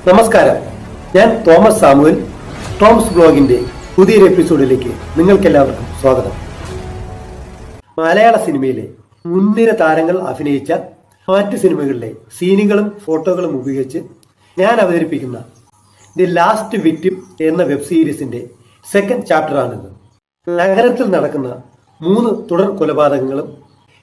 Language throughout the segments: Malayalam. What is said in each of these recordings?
നമസ്കാരം, ഞാൻ തോമസ് സാമുവൽ. ടോംസ് ബ്ലോഗിന്റെ പുതിയൊരു എപ്പിസോഡിലേക്ക് നിങ്ങൾക്കെല്ലാവർക്കും സ്വാഗതം. മലയാള സിനിമയിലെ മുൻനിര താരങ്ങൾ അഭിനയിച്ച മറ്റ് സിനിമകളിലെ സീനുകളും ഫോട്ടോകളും ഉപയോഗിച്ച് ഞാൻ അവതരിപ്പിക്കുന്ന ദി ലാസ്റ്റ് വിക്ടിം എന്ന വെബ് സീരീസിന്റെ സെക്കൻഡ് ചാപ്റ്ററാണിത്. നഗരത്തിൽ നടക്കുന്ന 3 തുടർ കൊലപാതകങ്ങളും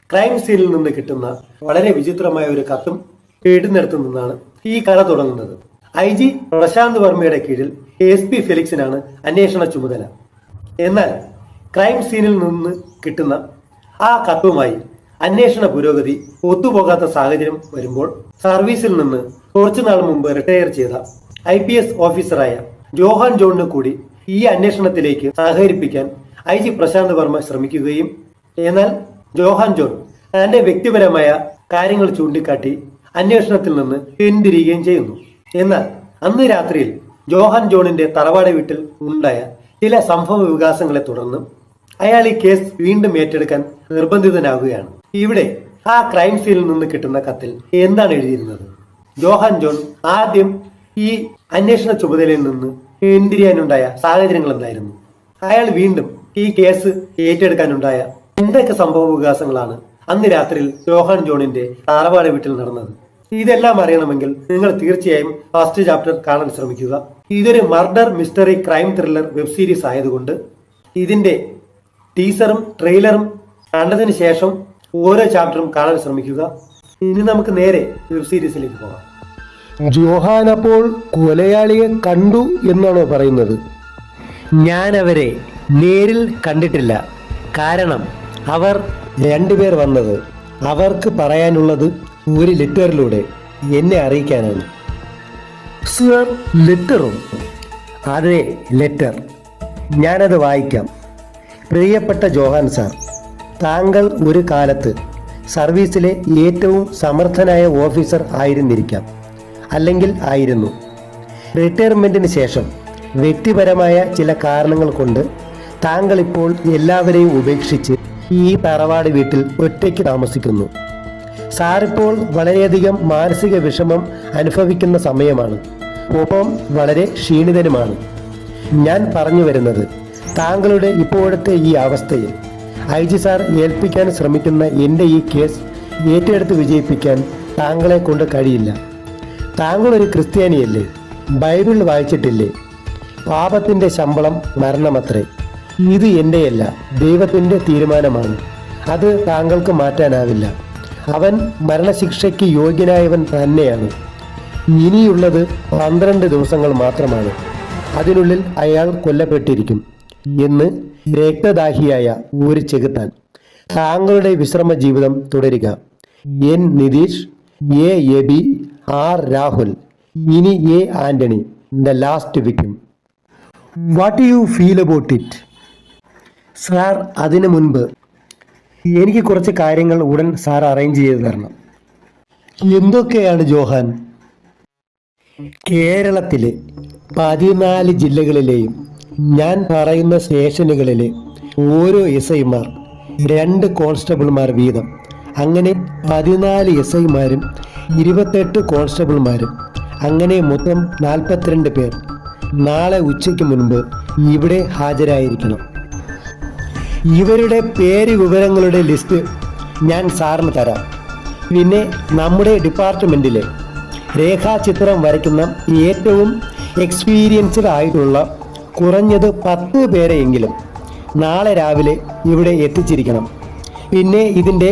ക്രൈം സീനിൽ നിന്ന് കിട്ടുന്ന വളരെ വിചിത്രമായ ഒരു കത്തും എഴുന്നിടത്തു നിന്നാണ് ഈ കഥ തുടങ്ങുന്നത്. IG പ്രശാന്ത് വർമ്മയുടെ കീഴിൽ SP ഫെലിക്സിനാണ് അന്വേഷണ ചുമതല. എന്നാൽ ക്രൈം സീനിൽ നിന്ന് കിട്ടുന്ന ആ കത്തുമായി അന്വേഷണ പുരോഗതി ഒത്തുപോകാത്ത സാഹചര്യം വരുമ്പോൾ സർവീസിൽ നിന്ന് കുറച്ചുനാൾ മുമ്പ് റിട്ടയർ ചെയ്ത IPS ഓഫീസറായ ജോഹാൻ ജോണിനെ കൂടി ഈ അന്വേഷണത്തിലേക്ക് സഹകരിപ്പിക്കാൻ IG പ്രശാന്ത് വർമ്മ ശ്രമിക്കുകയും എന്നാൽ ജോഹാൻ ജോൺ തന്റെ വ്യക്തിപരമായ കാര്യങ്ങൾ ചൂണ്ടിക്കാട്ടി അന്വേഷണത്തിൽ നിന്ന് പിന്തിരിയുകയും ചെയ്യുന്നു. എന്നാൽ അന്ന് രാത്രിയിൽ ജോഹാൻ ജോണിന്റെ തറവാട് വീട്ടിൽ ഉണ്ടായ ചില സംഭവ വികാസങ്ങളെ തുടർന്ന് അയാൾ ഈ കേസ് വീണ്ടും ഏറ്റെടുക്കാൻ നിർബന്ധിതനാകുകയാണ്. ഇവിടെ ആ ക്രൈം സീനിൽ നിന്ന് കിട്ടുന്ന കത്തിൽ എന്താണ് എഴുതിയിരുന്നത്? ജോഹാൻ ജോൺ ആദ്യം ഈ അന്വേഷണ ചുമതലയിൽ നിന്ന് പിന്തിരിയാനുണ്ടായ സാഹചര്യങ്ങൾ എന്തായിരുന്നു? അയാൾ വീണ്ടും ഈ കേസ് ഏറ്റെടുക്കാനുണ്ടായ എന്തൊക്കെ സംഭവ വികാസങ്ങളാണ് അന്ന് രാത്രിയിൽ ജോഹാൻ ജോണിന്റെ തറവാട് വീട്ടിൽ നടന്നത്? ഇതെല്ലാം അറിയണമെങ്കിൽ നിങ്ങൾ തീർച്ചയായും ഫസ്റ്റ് ചാപ്റ്റർ കാണാൻ ശ്രമിക്കുക. ഇതൊരു murder mystery crime thriller web series ആയതുകൊണ്ട് ഇതിന്റെ ടീസറും ട്രെയിലറും കണ്ടതിന് ശേഷം ഓരോ ചാപ്റ്ററും കാണാൻ ശ്രമിക്കുക. ഇനി നമുക്ക് നേരെ വെബ് സീരീസിലേക്ക് പോകാം. ജോഹാൻ അപ്പോൾ കൊലയാളിയെ കണ്ടു എന്നാണോ പറയുന്നത്? ഞാൻ അവരെ നേരിൽ കണ്ടിട്ടില്ല. കാരണം അവർ 2 പേർ വന്നത് അവർക്ക് പറയാനുള്ളത് ഒരു ലെറ്ററിലൂടെ എന്നെ അറിയിക്കാനാണ്. സർ, ലെറ്ററും? അതെ, ലെറ്റർ. ഞാനത് വായിക്കാം. പ്രിയപ്പെട്ട ജോഹാൻ സാർ, താങ്കൾ ഒരു കാലത്ത് സർവീസിലെ ഏറ്റവും സമർത്ഥനായ ഓഫീസർ ആയിരുന്നിരിക്കാം, അല്ലെങ്കിൽ ആയിരുന്നു. റിട്ടയർമെന്റിന് ശേഷം വ്യക്തിപരമായ ചില കാരണങ്ങൾ കൊണ്ട് താങ്കൾ ഇപ്പോൾ എല്ലാവരെയും ഉപേക്ഷിച്ച് ഈ തറവാട് വീട്ടിൽ ഒറ്റയ്ക്ക് താമസിക്കുന്നു. സാറിപ്പോൾ വളരെയധികം മാനസിക വിഷമം അനുഭവിക്കുന്ന സമയമാണ്. ഒപ്പം വളരെ ക്ഷീണിതനുമാണ്. ഞാൻ പറഞ്ഞു വരുന്നത്, താങ്കളുടെ ഇപ്പോഴത്തെ ഈ അവസ്ഥയിൽ IG സാർ ഏൽപ്പിക്കാൻ ശ്രമിക്കുന്ന എൻ്റെ ഈ കേസ് ഏറ്റെടുത്ത് വിജയിപ്പിക്കാൻ താങ്കളെ കൊണ്ട് കഴിയില്ല. താങ്കൾ ഒരു ക്രിസ്ത്യാനിയല്ലേ? ബൈബിൾ വായിച്ചിട്ടില്ലേ? പാപത്തിൻ്റെ ശമ്പളം മരണമത്രേ. ഇത് എൻ്റെയല്ല, ദൈവത്തിൻ്റെ തീരുമാനമാണ്. അത് താങ്കൾക്ക് മാറ്റാനാവില്ല. അവൻ മരണശിക്ഷയ്ക്ക് യോഗ്യനായവൻ തന്നെയാണ്. ഇനിയുള്ളത് 12 ദിവസങ്ങൾ മാത്രമാണ്. അതിനുള്ളിൽ അയാൾ കൊല്ലപ്പെട്ടിരിക്കും എന്ന് രക്തദാഹിയായ ഒരു ചെകുത്താൻ. താങ്കളുടെ വിശ്രമ ജീവിതം തുടരുക. N Nitish, A Eby, R Rahul, ഇനി A Antony, the last victim. What do you feel about it? Sir, അതിനു മുൻപ് എനിക്ക് കുറച്ച് കാര്യങ്ങൾ ഉടൻ സാർ അറേഞ്ച് ചെയ്ത് തരണം. എന്തൊക്കെയാണ് ജോഹാൻ? കേരളത്തിലെ 14 ജില്ലകളിലെയും ഞാൻ പറയുന്ന സ്റ്റേഷനുകളിലെ ഓരോ SIമാർ 2 കോൺസ്റ്റബിൾമാർ വീതം, അങ്ങനെ 14 SIമാരും 28 കോൺസ്റ്റബിൾമാരും, അങ്ങനെ മൊത്തം 42 പേർ നാളെ ഉച്ചയ്ക്ക് മുൻപ് ഇവിടെ ഹാജരായിരിക്കണം. ഇവരുടെ പേര് വിവരങ്ങളുടെ ലിസ്റ്റ് ഞാൻ സാറിന് തരാം. പിന്നെ നമ്മുടെ ഡിപ്പാർട്ട്മെൻറ്റിലെ രേഖാചിത്രം വരയ്ക്കുന്ന ഏറ്റവും എക്സ്പീരിയൻസ്ഡ് ആയിട്ടുള്ള കുറഞ്ഞത് 10 പേരെയെങ്കിലും നാളെ രാവിലെ ഇവിടെ എത്തിച്ചിരിക്കണം. പിന്നെ ഇതിൻ്റെ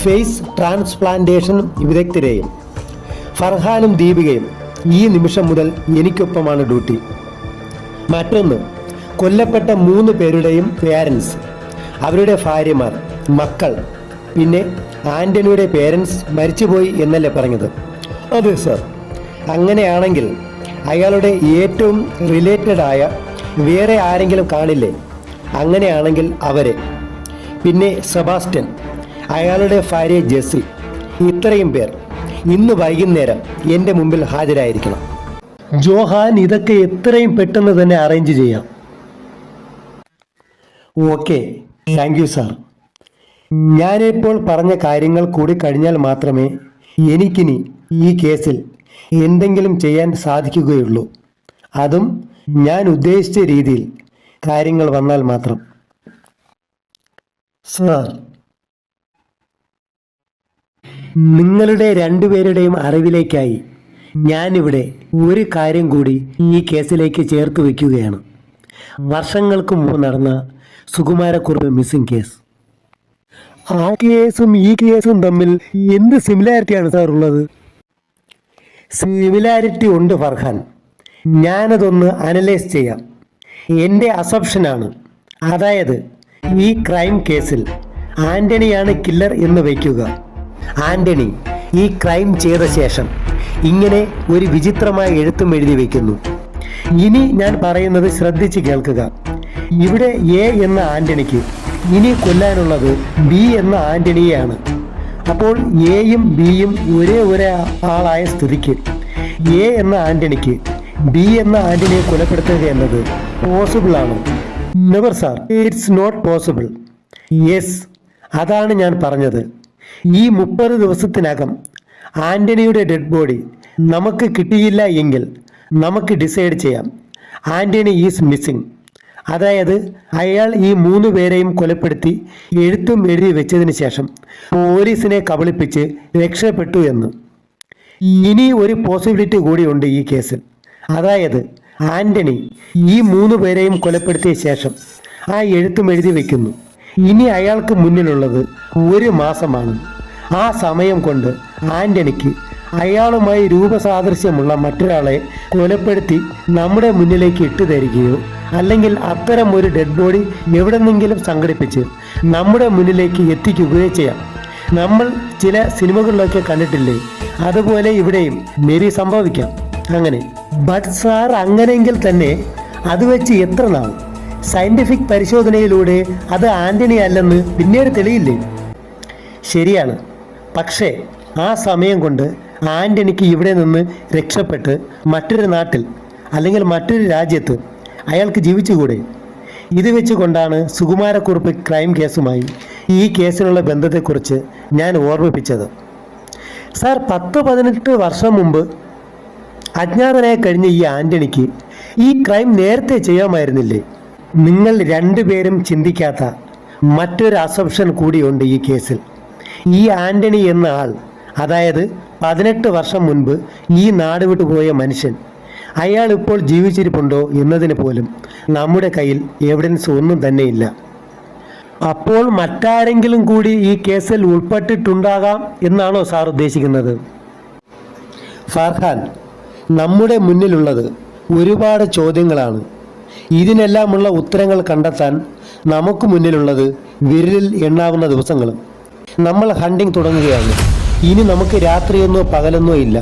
ഫേസ് ട്രാൻസ്പ്ലാന്റേഷൻ വിദഗ്ധരെയും. ഫർഹാനും ദീപികയും ഈ നിമിഷം മുതൽ എനിക്കൊപ്പമാണ് ഡ്യൂട്ടി. മറ്റൊന്ന്, കൊല്ലപ്പെട്ട 3 പേരുടെയും പേരൻസ്, അവരുടെ ഭാര്യമാർ, മക്കൾ. പിന്നെ ആന്റണിയുടെ പേരൻസ് മരിച്ചുപോയി എന്നല്ലേ പറഞ്ഞത്? അതെ സർ. അങ്ങനെയാണെങ്കിൽ അയാളുടെ ഏറ്റവും റിലേറ്റഡ് ആയ വേറെ ആരെങ്കിലും കാണില്ലേ? അങ്ങനെയാണെങ്കിൽ അവരെ. പിന്നെ സെബാസ്റ്റ്യൻ, അയാളുടെ ഭാര്യ ജെസ്സി. ഇത്രയും പേർ ഇന്ന് വൈകുന്നേരം എൻ്റെ മുമ്പിൽ ഹാജരായിരിക്കണം. ജോഹാൻ, ഇതൊക്കെ എത്രയും പെട്ടെന്ന് തന്നെ അറേഞ്ച് ചെയ്യാം. Okay, thank you sir. ഞാനിപ്പോൾ പറഞ്ഞ കാര്യങ്ങൾ കൂടി കഴിഞ്ഞാൽ മാത്രമേ എനിക്കിനി ഈ കേസിൽ എന്തെങ്കിലും ചെയ്യാൻ സാധിക്കുകയുള്ളൂ. അതും ഞാൻ ഉദ്ദേശിച്ച രീതിയിൽ കാര്യങ്ങൾ വന്നാൽ മാത്രം. സാർ, നിങ്ങളുടെ രണ്ടുപേരുടെയും അറിവിലേക്കായി ഞാനിവിടെ ഒരു കാര്യം കൂടി ഈ കേസിലേക്ക് ചേർത്ത് വയ്ക്കുകയാണ്. വർഷങ്ങൾക്ക് മുമ്പ് നടന്ന സുകുമാരക്കുറുപ്പ് മിസ്സിംഗ് കേസ്. ആ കേസും ഈ കേസും തമ്മിൽ എന്ത് സിമിലാരിറ്റിയാണ് സാർ ഉള്ളത്? സിമിലാരിറ്റി ഉണ്ട് ഫർഹാൻ. ഞാനതൊന്ന് അനലൈസ് ചെയ്യാം. എൻ്റെ അസംഷനാണ്. അതായത് ഈ ക്രൈം കേസിൽ ആൻ്റണിയാണ് കില്ലർ എന്ന് വയ്ക്കുക. ആൻ്റണി ഈ ക്രൈം ചെയ്ത ശേഷം ഇങ്ങനെ ഒരു വിചിത്രമായ എഴുത്തും എഴുതി വയ്ക്കുന്നു. ഇനി ഞാൻ പറയുന്നത് ശ്രദ്ധിച്ച് കേൾക്കുക. ഇവിടെ എ എന്ന ആൻ്റണിക്ക് ഇനി കൊല്ലാനുള്ളത് ബി എന്ന ആൻ്റണിയെയാണ്. അപ്പോൾ എയും ബിയും ഒരേ ആളായ സ്ഥിതിക്ക് എ എന്ന ആൻ്റണിക്ക് ബി എന്ന ആൻ്റണിയെ കൊലപ്പെടുത്തുക എന്നത് പോസിബിൾ ആണ്? Never sir, it's not possible. Yes, അതാണ് ഞാൻ പറഞ്ഞത്. ഈ 30 ദിവസത്തിനകം ആൻ്റണിയുടെ ഡെഡ് ബോഡി നമുക്ക് കിട്ടിയില്ല എങ്കിൽ നമുക്ക് ഡിസൈഡ് ചെയ്യാം ആൻ്റണി ഈസ് മിസ്സിംഗ്. അതായത് അയാൾ ഈ 3 പേരെയും കൊലപ്പെടുത്തി എഴുത്തും എഴുതി വെച്ചതിന് ശേഷം പോലീസിനെ കബളിപ്പിച്ച് രക്ഷപ്പെട്ടു എന്ന്. ഇനി ഒരു പോസിബിലിറ്റി കൂടിയുണ്ട് ഈ കേസിൽ. അതായത് ആൻ്റണി ഈ 3 പേരെയും കൊലപ്പെടുത്തിയ ശേഷം ആ എഴുത്തും എഴുതി വെക്കുന്നു. ഇനി അയാൾക്ക് മുന്നിലുള്ളത് 1 മാസമാണ്. ആ സമയം കൊണ്ട് ആൻ്റണിക്ക് അയാളുമായി രൂപസാദൃശ്യമുള്ള മറ്റൊരാളെ കൊലപ്പെടുത്തി നമ്മുടെ മുന്നിലേക്ക് ഇട്ടു തരികയോ അല്ലെങ്കിൽ അത്തരം ഒരു ഡെഡ് ബോഡി എവിടെന്നെങ്കിലും സംഘടിപ്പിച്ച് നമ്മുടെ മുന്നിലേക്ക് എത്തിക്കുകയോ ചെയ്യാം. നമ്മൾ ചില സിനിമകളിലൊക്കെ കണ്ടിട്ടില്ലേ, അതുപോലെ ഇവിടെയും മേബി സംഭവിക്കാം അങ്ങനെ. ബട്ട് സാർ, അങ്ങനെയെങ്കിൽ തന്നെ അത് വെച്ച് എത്ര നാൾ? സയൻറ്റിഫിക് പരിശോധനയിലൂടെ അത് ആൻ്റണി അല്ലെന്ന് പിന്നീട് തെളിയില്ലേ? ശരിയാണ്. പക്ഷേ ആ സമയം കൊണ്ട് ആൻ്റണിക്ക് ഇവിടെ നിന്ന് രക്ഷപ്പെട്ട് മറ്റൊരു നാട്ടിൽ അല്ലെങ്കിൽ മറ്റൊരു രാജ്യത്ത് അയാൾക്ക് ജീവിച്ചുകൂടെ? ഇത് വെച്ചുകൊണ്ടാണ് സുകുമാരക്കുറുപ്പ് ക്രൈം കേസുമായി ഈ കേസിനുള്ള ബന്ധത്തെക്കുറിച്ച് ഞാൻ ഓർമ്മിപ്പിച്ചത്. സാർ, 10-18 വർഷം മുമ്പ് അജ്ഞാതനായി കഴിഞ്ഞ ഈ ആൻ്റണിക്ക് ഈ ക്രൈം നേരത്തെ ചെയ്യാമായിരുന്നില്ലേ? നിങ്ങൾ രണ്ടുപേരും ചിന്തിക്കാത്ത മറ്റൊരു അസംപ്ഷൻ കൂടിയുണ്ട് ഈ കേസിൽ. ഈ ആൻ്റണി എന്ന ആൾ, അതായത് 18 വർഷം മുൻപ് ഈ നാട് വിട്ടുപോയ മനുഷ്യൻ, അയാൾ ഇപ്പോൾ ജീവിച്ചിരിപ്പുണ്ടോ എന്നതിന് പോലും നമ്മുടെ കയ്യിൽ എവിഡൻസ് ഒന്നും തന്നെയില്ല. അപ്പോൾ മറ്റാരെങ്കിലും കൂടി ഈ കേസിൽ ഉൾപ്പെട്ടിട്ടുണ്ടാകാം എന്നാണോ സാർ ഉദ്ദേശിക്കുന്നത്? ഫർഹാൻ, നമ്മുടെ മുന്നിലുള്ളത് ഒരുപാട് ചോദ്യങ്ങളാണ്. ഇതിനെല്ലാമുള്ള ഉത്തരങ്ങൾ കണ്ടെത്താൻ നമുക്ക് മുന്നിലുള്ളത് വിരലിൽ എണ്ണാവുന്ന ദിവസങ്ങളും. നമ്മൾ ഹണ്ടിങ് തുടങ്ങുകയാണ്. ഇനി നമുക്ക് രാത്രിയെന്നോ പകലെന്നോ ഇല്ല.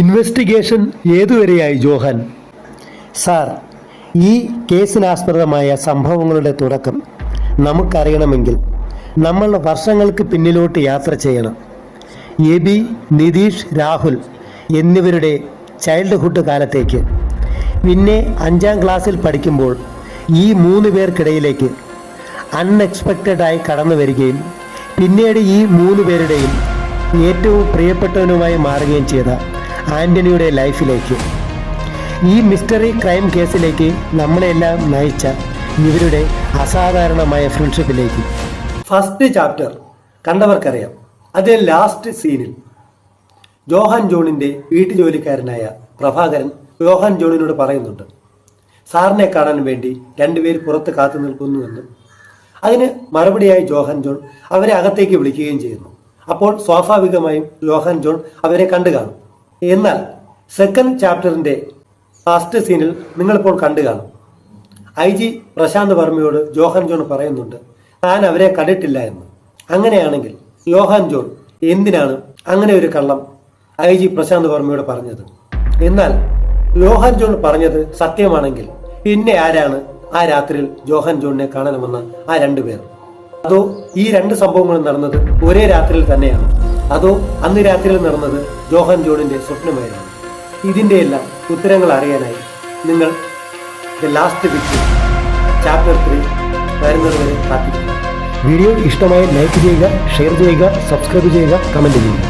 Investigation ഏതുവരെയായി Johan? സാർ, ഈ കേസിനാസ്പദമായ സംഭവങ്ങളുടെ തുടക്കം നമുക്കറിയണമെങ്കിൽ നമ്മൾ വർഷങ്ങൾക്ക് പിന്നിലോട്ട് യാത്ര ചെയ്യണം. എബി, നിതീഷ്, രാഹുൽ എന്നിവരുടെ ചൈൽഡ്ഹുഡ് കാലത്തേക്ക്. പിന്നെ 5ാം ക്ലാസ്സിൽ പഠിക്കുമ്പോൾ ഈ 3 പേർക്കിടയിലേക്ക് അൺഎക്സ്പെക്റ്റഡായി കടന്നു വരികയും പിന്നീട് ഈ 3 പേരുടെയും ഏറ്റവും പ്രിയപ്പെട്ടവനുമായി മാറുകയും ചെയ്ത ആൻ്റണിയുടെ ലൈഫിലേക്ക്, ഈ മിസ്റ്ററി ക്രൈം കേസിലേക്ക് നമ്മളെല്ലാം നയിച്ച ഇവരുടെ അസാധാരണമായ ഫ്രണ്ട്ഷിപ്പിലേക്ക്. First chapter കണ്ടവർക്കറിയാം. അതിൽ ലാസ്റ്റ് സീനിൽ ജോഹാൻ ജോണിന്റെ വീട്ടുജോലിക്കാരനായ പ്രഭാകരൻ ജോഹാൻ ജോണിനോട് പറയുന്നുണ്ട്, സാറിനെ കാണാൻ വേണ്ടി 2 പേർ പുറത്ത് കാത്തു നിൽക്കുന്നുവെന്നും അതിന് മറുപടിയായി ജോഹാൻ ജോൺ അവരെ അകത്തേക്ക് വിളിക്കുകയും ചെയ്യുന്നു. അപ്പോൾ സ്വാഭാവികമായും ജോഹാൻ ജോൺ അവരെ കണ്ടു കാണും. എന്നാൽ സെക്കൻഡ് ചാപ്റ്ററിന്റെ ഫസ്റ്റ് സീനിൽ നിങ്ങളിപ്പോൾ കണ്ടു കാണും, IG പ്രശാന്ത് വർമ്മയോട് ജോഹാൻ ജോൺ പറയുന്നുണ്ട് താൻ അവരെ കണ്ടിട്ടില്ല എന്ന്. അങ്ങനെയാണെങ്കിൽ ജോഹാൻ ജോൺ എന്തിനാണ് അങ്ങനെ ഒരു കള്ളം IG പ്രശാന്ത് വർമ്മയോട് പറഞ്ഞത്? എന്നാൽ ജോഹാൻ ജോൺ പറഞ്ഞത് സത്യമാണെങ്കിൽ പിന്നെ ആരാണ് ആ രാത്രിയിൽ ജോഹാൻ ജോണിനെ കാണണമെന്ന ആ രണ്ടുപേർ? അതോ ഈ രണ്ട് സംഭവങ്ങളും നടന്നത് ഒരേ രാത്രിയിൽ തന്നെയാണ്? അതോ അന്ന് രാത്രിയിൽ നടന്നത് ജോഹാൻ ജോണിന്റെ സ്വപ്നമായിരുന്നു? ഇതിന്റെ എല്ലാം ഉത്തരങ്ങൾ അറിയാനായി നിങ്ങൾ ദ ലാസ്റ്റ് വിക്ടിം ചാപ്റ്റർ 3 വരുന്നതുവരെ കാത്തിരിക്കുക. വീഡിയോ ഇഷ്ടമായി ലൈക്ക് ചെയ്യുക, ഷെയർ ചെയ്യുക, സബ്സ്ക്രൈബ് ചെയ്യുക, കമന്റ് ചെയ്യുക.